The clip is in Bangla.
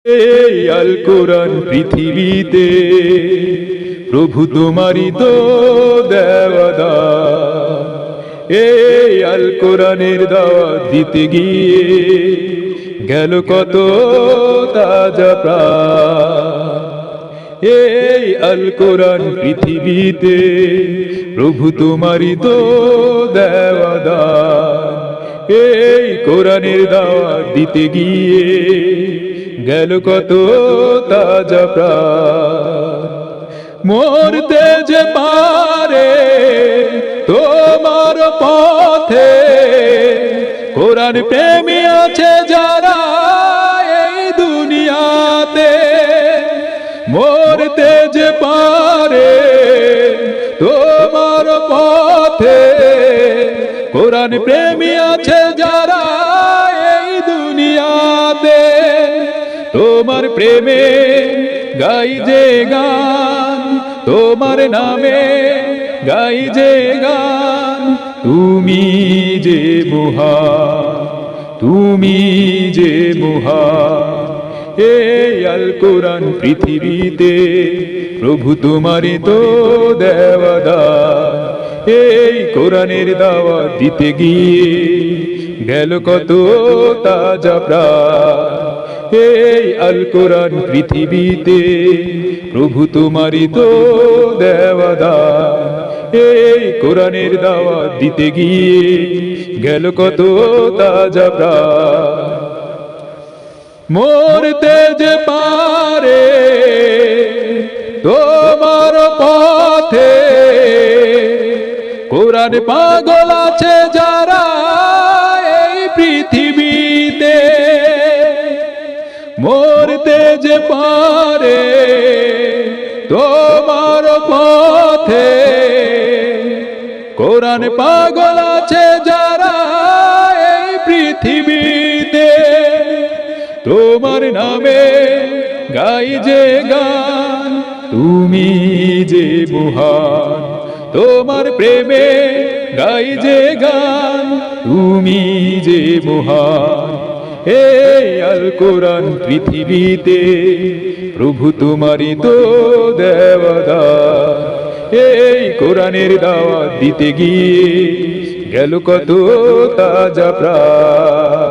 এই আল কোরআন পৃথিবীতে প্রভু তোমারই তো দেওয়া দান। এই আল কোরআনের দাওয়াত দিতে গিয়ে গেল কত তাজা প্রাণ। এই আল কোরআন পৃথিবীতে প্রভু তোমারই তো দেওয়া দান। এই কোরআনের দাওয়াত দিতে গিয়ে গেল কত তাজা প্রাণ। মরতে যে পারে তোমার পথে, কোরআন প্রেমী আছে যারা এই দুনিয়াতে। মরতে যে পারে তোমার পথে, কোরআন প্রেমী আছে যারা এই দুনিয়াতে। তোমার প্রেমে গাই যে গান, তোমার নামে গাই যে গান। তুমি যে মহান, তুমি যে মহান। এই আল কোরআন পৃথিবীতে প্রভু তোমারই তো দেওয়া দান। এই কোরআনের দাওয়াত দিতে গিয়ে গেল কত তাজা প্রাণ। এই আল কোরআন পৃথিবীতে প্রভু তোমারই তো দেওয়া দান। এই কোরআনের দাওয়াত দিতে গিয়ে গেল কত তাজা প্রাণ। মরতে যে পারে তোমার পথে, কোরআন পাগল আছে যারা এই পৃথিবীতে। মরতে যে পারে তোমার পথে, কোরআন পাগল আছে যারা এই পৃথিবীতে। তোমার নামে গাই যে গান, তুমি যে মহান। তোমার প্রেমে গাই যে গান, তুমি যে মহান। এই আল কোরআন পৃথিবীতে প্রভু তোমারই তো দেওয়া দান। এই কোরআনের দাওয়াত দিতে গিয়ে গেল কত তাজা প্রাণ।